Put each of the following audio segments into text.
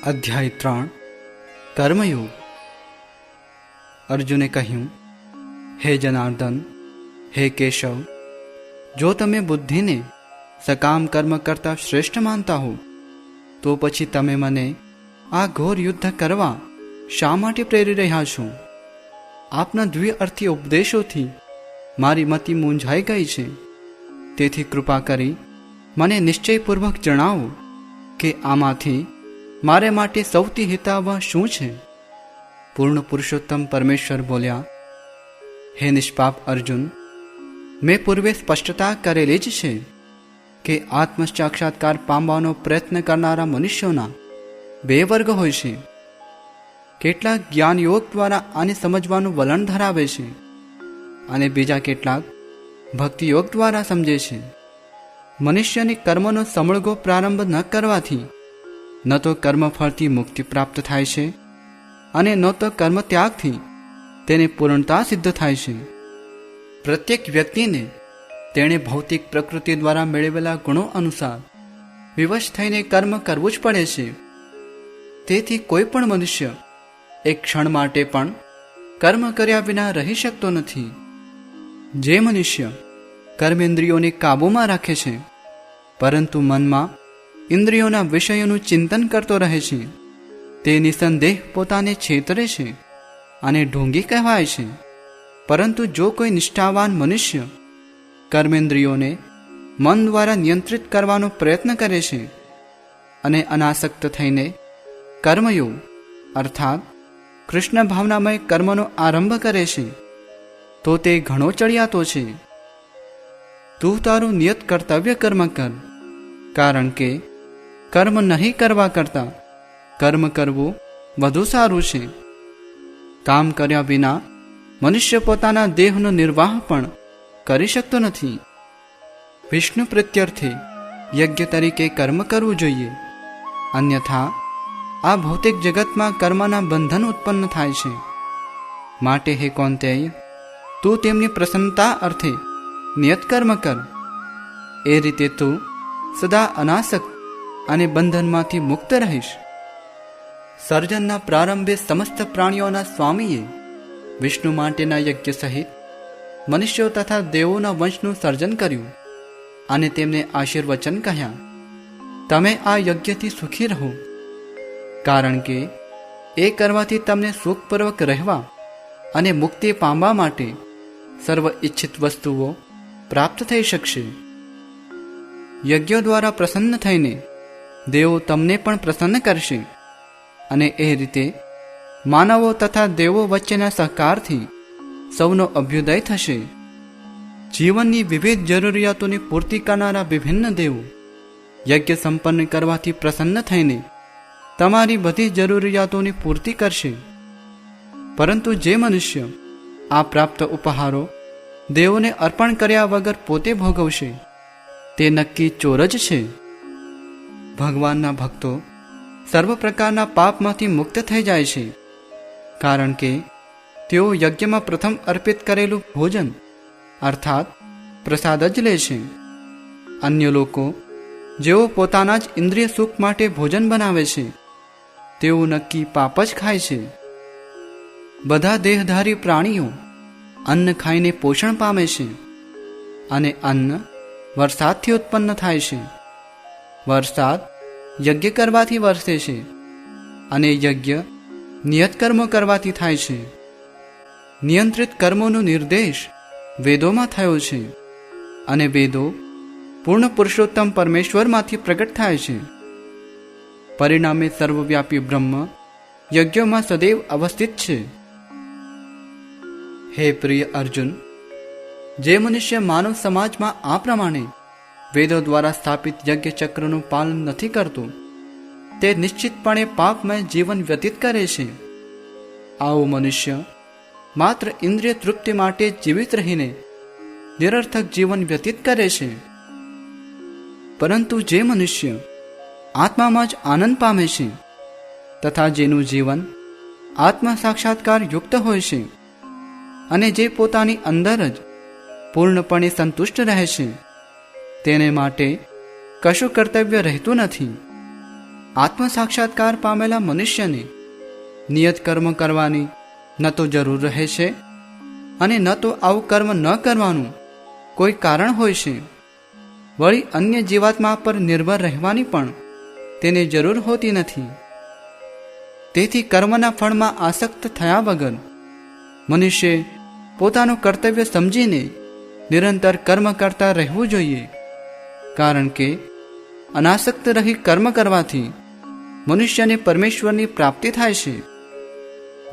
અધ્યાય 3 કર્મયોગ। અર્જુને કહ્યું, હે જનાર્દન, હે કેશવ, જો તમે બુદ્ધિને સકામ કર્મ કરતાં શ્રેષ્ઠ માનતા હો તો પછી તમે મને આ ઘોર યુદ્ધ કરવા શા માટે પ્રેરી રહ્યા છો? આપના દ્વિઅર્થી ઉપદેશોથી મારી મતિ મૂંઝાઈ ગઈ છે, તેથી કૃપા કરી મને નિશ્ચયપૂર્વક જણાવો કે આમાંથી મારે માટે સૌથી હિતાવહ શું છે? પૂર્ણ પુરુષોત્તમ પરમેશ્વર બોલ્યા, હે નિષ્પાપ અર્જુન, મેં પૂર્વે સ્પષ્ટતા કરેલી જ છે કે આત્મ સાક્ષાત્કાર પામવાનો પ્રયત્ન કરનારા મનુષ્યોના બે વર્ગ હોય છે। કેટલાક જ્ઞાન યોગ દ્વારા આને સમજવાનું વલણ ધરાવે છે અને બીજા કેટલાક ભક્તિ યોગ દ્વારા સમજે છે। મનુષ્યની કર્મનો સમૂળગો પ્રારંભ ન કરવાથી ન તો કર્મફળથી મુક્તિ પ્રાપ્ત થાય છે અને ન તો કર્મ ત્યાગથી તેને પૂર્ણતા સિદ્ધ થાય છે। પ્રત્યેક વ્યક્તિને તેણે ભૌતિક પ્રકૃતિ દ્વારા મેળવેલા ગુણો અનુસાર વિવશ થઈને કર્મ કરવું જ પડે છે। તેથી કોઈ પણ મનુષ્ય એક ક્ષણ માટે પણ કર્મ કર્યા વિના રહી શકતો નથી। જે મનુષ્ય કર્મેન્દ્રિયોને કાબૂમાં રાખે છે પરંતુ મનમાં ઇન્દ્રિયોના વિષયોનું ચિંતન કરતો રહે છે, તે નિસંદેહ પોતાને છેતરે છે અને ઢોંગી કહેવાય છે। પરંતુ જો કોઈ નિષ્ઠાવાન મનુષ્ય કર્મેન્દ્રિયોને મન દ્વારા નિયંત્રિત કરવાનો પ્રયત્ન કરે છે અને અનાસક્ત થઈને કર્મયોગ અર્થાત કૃષ્ણ ભાવનામય કર્મનો આરંભ કરે છે તો તે ઘણો ચડિયાતો છે। તું તારું નિયત કર્તવ્ય કર્મ કર, કારણ કે કર્મ નહીં કરવા કરતાં કર્મ કરવું વધુ સારું છે। કામ કર્યા વિના મનુષ્ય પોતાના દેહનો નિર્વાહ પણ કરી શકતો નથી। વિષ્ણુ પ્રીત્યર્થે યજ્ઞ તરીકે કર્મ કરવું જોઈએ, અન્યથા આ ભૌતિક જગતમાં કર્મના બંધન ઉત્પન્ન થાય છે। માટે હે કૌંતેય, તું તેમની પ્રસન્નતા અર્થે નિયત કર્મ કર। એ રીતે તું સદા અનાસક્ત અને બંધનમાંથી મુક્ત રહીશ। સર્જનના પ્રારંભે સમસ્ત પ્રાણીઓના સ્વામીએ વિષ્ણુ માટેના યજ્ઞ સહિત મનુષ્યો તથા દેવોના વંશનું સર્જન કર્યું અને તેમને આશીર્વચન કહ્યા, તમે આ યજ્ઞથી સુખી રહો, કારણ કે એ કરવાથી તમને સુખપૂર્વક રહેવા અને મુક્તિ પામવા માટે સર્વ ઇચ્છિત વસ્તુઓ પ્રાપ્ત થઈ શકશે। યજ્ઞો દ્વારા પ્રસન્ન થઈને દેવો તમને પણ પ્રસન્ન કરશે અને એ રીતે માનવો તથા દેવો વચ્ચેના સહકારથી સૌનો અભ્યુદય થશે। જીવનની વિવિધ જરૂરિયાતોની પૂર્તિ કરનારા વિભિન્ન દેવો યજ્ઞ સંપન્ન કરવાથી પ્રસન્ન થઈને તમારી બધી જરૂરિયાતોની પૂર્તિ કરશે। પરંતુ જે મનુષ્ય આ પ્રાપ્ત ઉપહારો દેવોને અર્પણ કર્યા વગર પોતે ભોગવશે તે નક્કી ચોર જ છે। ભગવાનના ભક્તો સર્વ પ્રકારના પાપમાંથી મુક્ત થઈ જાય છે, કારણ કે તેઓ યજ્ઞમાં પ્રથમ અર્પિત કરેલું ભોજન અર્થાત પ્રસાદ જ લે છે। અન્ય લોકો જેઓ પોતાના જ ઇન્દ્રિય સુખ માટે ભોજન બનાવે છે તેઓ નક્કી પાપ જ ખાય છે। બધા દેહધારી પ્રાણીઓ અન્ન ખાઈને પોષણ પામે છે અને અન્ન વરસાદથી ઉત્પન્ન થાય છે। વરસાદ યજ્ઞ કરવાથી વરસે છે અને યજ્ઞ નિયત કર્મો કરવાથી થાય છે। નિયંત્રિત કર્મોનો નિર્દેશ વેદોમાં થયો છે અને વેદો પૂર્ણ પુરુષોત્તમ પરમેશ્વરમાંથી પ્રગટ થાય છે। પરિણામે સર્વવ્યાપી બ્રહ્મ યજ્ઞોમાં સદૈવ અવસ્થિત છે। હે પ્રિય અર્જુન, જે મનુષ્ય માનવ સમાજમાં આ પ્રમાણે વેદો દ્વારા સ્થાપિત યજ્ઞ ચક્રનું પાલન નથી કરતો તે નિશ્ચિતપણે પાપમય જીવન વ્યતીત કરે છે। આવો મનુષ્ય માત્ર ઇન્દ્રિય તૃપ્તિ માટે જીવિત રહીને નિરર્થક જીવન વ્યતીત કરે છે। પરંતુ જે મનુષ્ય આત્મામાં જ આનંદ પામે છે તથા જેનું જીવન આત્મ સાક્ષાત્કાર યુક્ત હોય છે અને જે પોતાની અંદર જ પૂર્ણપણે સંતુષ્ટ રહે છે તેને માટે કશું કર્તવ્ય રહેતું નથી। આત્મ સાક્ષાત્કાર પામેલા મનુષ્યને નિયત કર્મ કરવાની ન તો જરૂર રહે છે અને ન તો આવું કર્મ ન કરવાનું કોઈ કારણ હોય છે. વળી અન્ય જીવાત્મા પર નિર્ભર રહેવાની પણ તેને જરૂર હોતી નથી. તેથી કર્મના ફળમાં આસક્ત થયા વગર મનુષ્ય પોતાનું કર્તવ્ય સમજીને નિરંતર કર્મ કરતા રહેવું જોઈએ. કારણ કે અનાસક્ત રહી કર્મ કરવાથી મનુષ્યને પરમેશ્વરની પ્રાપ્તિ થાય છે.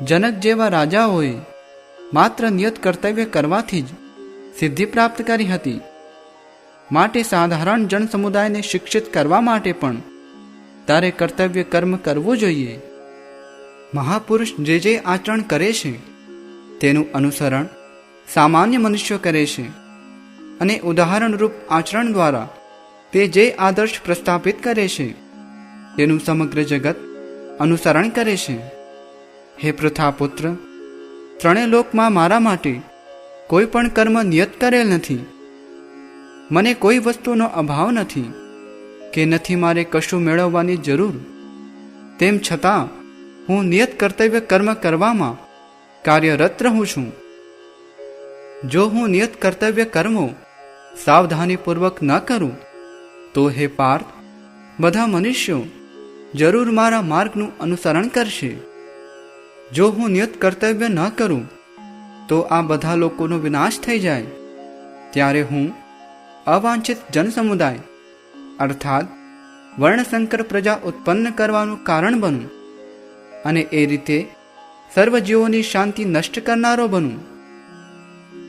જનક જેવા રાજાઓએ માત્ર નિયત કર્તવ્ય કરવાથી જ સિદ્ધિ પ્રાપ્ત કરી હતી. માટે સાધારણ જન સમુદાયને શિક્ષિત કરવા માટે પણ તારે કર્તવ્ય કર્મ કરવું જોઈએ. મહાપુરુષ જે આચરણ કરે છે તેનું અનુસરણ સામાન્ય મનુષ્યો કરે છે અને ઉદાહરણરૂપ આચરણ દ્વારા તે જે આદર્શ પ્રસ્થાપિત કરે છે તેનું સમગ્ર જગત અનુસરણ કરે છે. હે પૃથાપુત્ર, ત્રણેય લોકમાં મારા માટે કોઈ પણ કર્મ નિયત કરેલ નથી. મને કોઈ વસ્તુનો અભાવ નથી કે નથી મારે કશું મેળવવાની જરૂર. તેમ છતાં હું નિયત કર્તવ્ય કર્મ કરવામાં કાર્યરત રહું છું. જો હું નિયત કર્તવ્ય કર્મો સાવધાનીપૂર્વક ન કરું તો હે પાર્થ, બધા મનુષ્યો જરૂર મારા માર્ગનું અનુસરણ કરશે. જો હું નિયત કર્તવ્ય ન કરું તો આ બધા લોકોનો વિનાશ થઈ જાય. ત્યારે હું અવાંછિત જનસમુદાય અર્થાત વર્ણશંકર પ્રજા ઉત્પન્ન કરવાનું કારણ બનું અને એ રીતે સર્વ જીવોની શાંતિ નષ્ટ કરનારો બનું.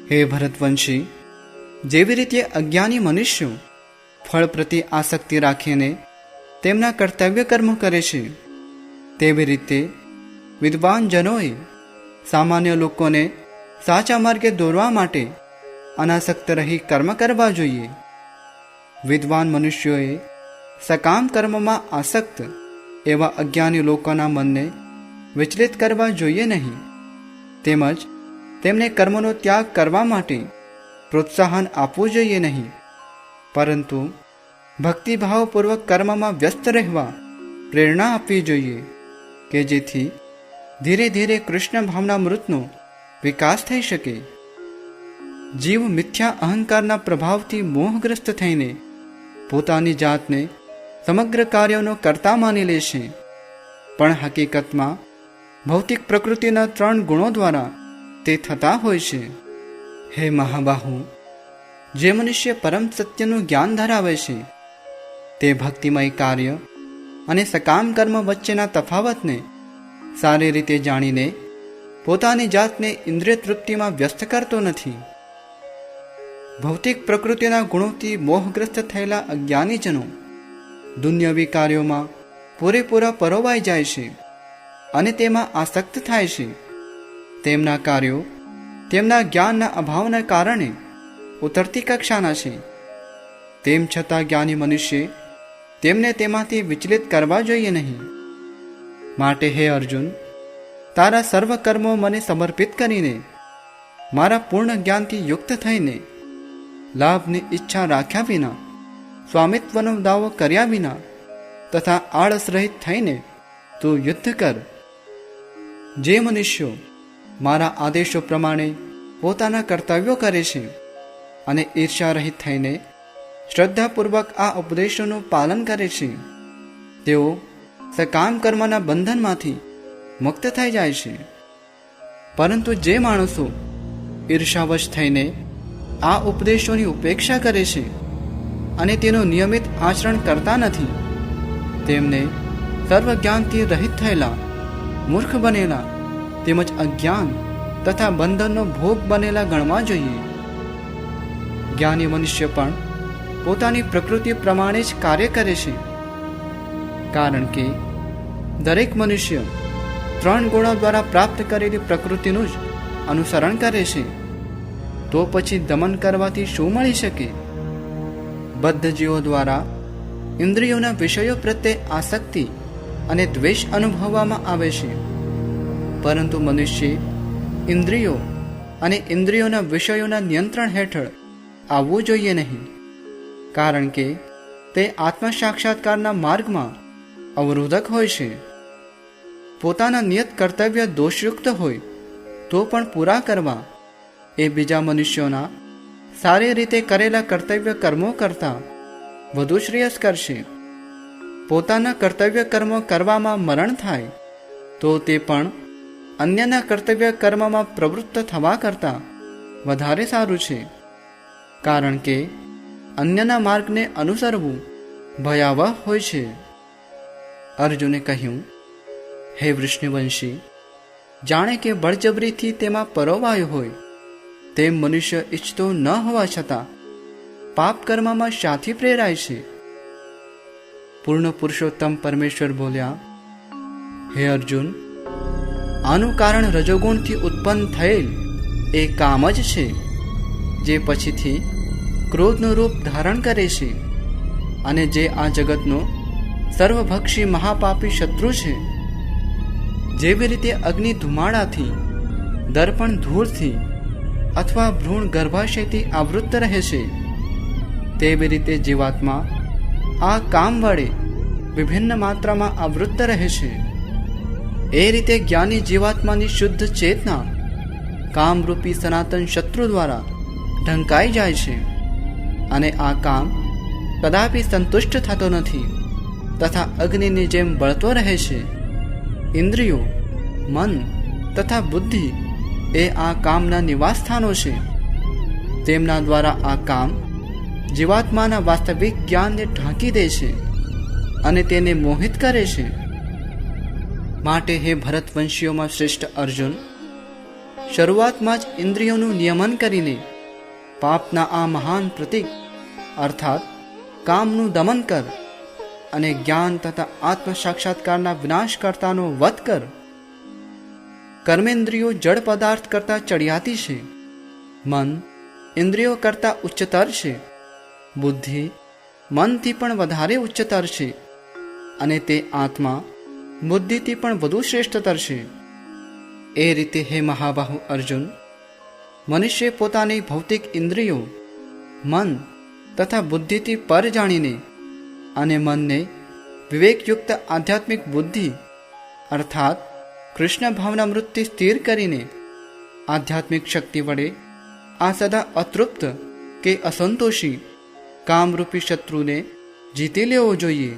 હે ભરતવંશી, જેવી રીતે અજ્ઞાની મનુષ્યો ફળ પ્રત્યે આસક્તિ રાખીને તેમના કર્તવ્ય કર્મો કરે છે, તેવી રીતે વિદ્વાન જનોએ સામાન્ય લોકોને સાચા માર્ગે દોરવા માટે અનાસક્ત રહી કર્મ કરવા જોઈએ. વિદ્વાન મનુષ્યોએ સકામ કર્મમાં આસક્ત એવા અજ્ઞાની લોકોના મનને વિચલિત કરવા જોઈએ નહીં. તેમજ તેમને કર્મનો ત્યાગ કરવા માટે પ્રોત્સાહન આપવું જોઈએ નહીં, પરંતુ ભક્તિભાવપૂર્વક કર્મમાં વ્યસ્ત રહેવા પ્રેરણા આપવી જોઈએ કે જેથી ધીરે ધીરે કૃષ્ણ ભાવનામૃતનો વિકાસ થઈ શકે. જીવ મિથ્યા અહંકારના પ્રભાવથી મોહગ્રસ્ત થઈને પોતાની જાતને સમગ્ર કાર્યોનો કર્તા માની લે છે, પણ હકીકતમાં ભૌતિક પ્રકૃતિના 3 ગુણો દ્વારા તે થતા હોય છે. હે મહાબાહુ, જે મનુષ્ય પરમ સત્યનું જ્ઞાન ધરાવે છે તે ભક્તિમય કાર્ય અને સકામ કર્મ વચ્ચેના તફાવતને સારી રીતે જાણીને પોતાની જાતને ઇન્દ્રિય તૃપ્તિમાં વ્યસ્ત કરતો નથી. ભૌતિક પ્રકૃતિના ગુણોથી મોહગ્રસ્ત થયેલા અજ્ઞાનીજનો દુન્યવી કાર્યોમાં પૂરેપૂરા પરોવાઈ જાય છે અને તેમાં આસક્ત થાય છે. તેમના કાર્યો તેમના જ્ઞાનના અભાવના કારણે ઉતરતી કક્ષાના છે. તેમ છતાં જ્ઞાની મનુષ્ય તેમને તેમાંથી વિચલિત કરવા જોઈએ નહીં. માટે હે અર્જુન, તારા સર્વ કર્મો મને સમર્પિત કરીને મારા પૂર્ણ જ્ઞાનથી યુક્ત થઈને લાભની ઈચ્છા રાખ્યા વિના, સ્વામિત્વનો દાવો કર્યા વિના તથા આળસ રહિત થઈને તું યુદ્ધ કર. જે મનુષ્યો મારા આદેશો પ્રમાણે પોતાના કર્તવ્યો કરે છે અને ઈર્ષા રહિત થઈને શ્રદ્ધાપૂર્વક આ ઉપદેશોનું પાલન કરે છે, તેઓ સકામ કર્મના બંધનમાંથી મુક્ત થઈ જાય છે. પરંતુ જે માણસો ઈર્ષાવશ થઈને આ ઉપદેશોની ઉપેક્ષા કરે છે અને તેનું નિયમિત આચરણ કરતા નથી, તેમને સર્વજ્ઞાનથી રહિત થયેલા, મૂર્ખ બનેલા તેમજ અજ્ઞાન તથા બંધનનો ભોગ બનેલા ગણવા જોઈએ. જ્ઞાની મનુષ્ય પણ પોતાની પ્રકૃતિ પ્રમાણે જ કાર્ય કરે છે, કારણ કે દરેક મનુષ્ય 3 ગુણો દ્વારા પ્રાપ્ત કરેલી પ્રકૃતિનું જ અનુસરણ કરે છે. તો પછી દમન કરવાથી શું મળી શકે? બદ્ધ જીવો દ્વારા ઇન્દ્રિયોના વિષયો પ્રત્યે આસક્તિ અને દ્વેષ અનુભવવામાં આવે છે, પરંતુ મનુષ્ય ઇન્દ્રિયો અને ઇન્દ્રિયોના વિષયોના નિયંત્રણ હેઠળ આવવું જોઈએ નહીં, કારણ કે તે આત્મ સાક્ષાત્કારના માર્ગમાં અવરોધક હોય છે. પોતાના નિયત કર્તવ્ય દોષયુક્ત હોય તો પણ પૂરા કરવા એ બીજા મનુષ્યોના સારી રીતે કરેલા કર્તવ્ય કર્મો કરતાં વધુ શ્રેયસ કરશે. પોતાના કર્તવ્ય કર્મો કરવામાં મરણ થાય તો તે પણ અન્યના કર્તવ્ય કર્મમાં પ્રવૃત્ત થવા કરતાં વધારે સારું છે. કારણ કે અન્યના માર્ગને અનુસરવું ભયાવહ હોય છે. અર્જુને કહ્યું, હે વૃષ્ણિવંશી, જાણે કે બળજબરીથી તેમાં પરોવાયો હોય તેમ મનુષ્ય ઈચ્છતો ન હોવા છતાં પાપ કર્મમાં શાથી પ્રેરાય છે. પૂર્ણ પુરુષોત્તમ પરમેશ્વર બોલ્યા, હે અર્જુન, આનું કારણ રજોગુણથી ઉત્પન્ન થયેલ એ કામ જ છે, જે પછીથી ક્રોધનું રૂપ ધારણ કરે છે અને જે આ જગતનો સર્વભક્ષી મહાપાપી શત્રુ છે. જેવી રીતે અગ્નિ ધુમાડાથી, દર્પણ ધૂળથી અથવા ભ્રૂણ ગર્ભાશયથી આવૃત્ત રહે છે, તેવી રીતે જીવાત્મા આ કામ વડે વિભિન્ન માત્રામાં આવૃત્ત રહે છે. એ રીતે જ્ઞાની જીવાત્માની શુદ્ધ ચેતના કામરૂપી સનાતન શત્રુ દ્વારા ઢંકાઈ જાય છે અને આ કામ કદાપી સંતુષ્ટ થતો નથી તથા અગ્નિની જેમ બળતો રહે છે. ઇન્દ્રિયો, મન તથા બુદ્ધિ એ આ કામના નિવાસ સ્થાનો છે. તેમના દ્વારા આ કામ જીવાત્માના વાસ્તવિક જ્ઞાનને ઢાંકી દે છે અને તેને મોહિત કરે છે. માટે હે ભરતવંશીઓમાં શ્રેષ્ઠ અર્જુન, શરૂઆતમાં જ ઇન્દ્રિયોનું નિયમન કરીને પાપના આ મહાન પ્રતીક અર્થાત કામનું દમન કર અને જ્ઞાન તથા આત્મ સાક્ષાત્કારના વિનાશકર્તાનો વધ કર. કર્મેન્દ્રિયો જડ પદાર્થ કરતાં ચડિયાતી છે, મન ઇન્દ્રિયો કરતાં ઉચ્ચતર છે, બુદ્ધિ મનથી પણ વધારે ઉચ્ચતર છે અને તે આત્મા બુદ્ધિથી પણ વધુ શ્રેષ્ઠતર છે. એ રીતે હે મહાબાહુ અર્જુન, મનુષ્ય પોતાની ભૌતિક ઇન્દ્રિયો, મન તથા બુદ્ધિથી પર જાણીને અને મનને વિવેકયુક્ત આધ્યાત્મિક બુદ્ધિ અર્થાત કૃષ્ણ ભાવનામૃતથી સ્થિર કરીને આધ્યાત્મિક શક્તિ વડે આ સદા અતૃપ્ત કે અસંતોષી કામરૂપી શત્રુને જીતી લેવો જોઈએ.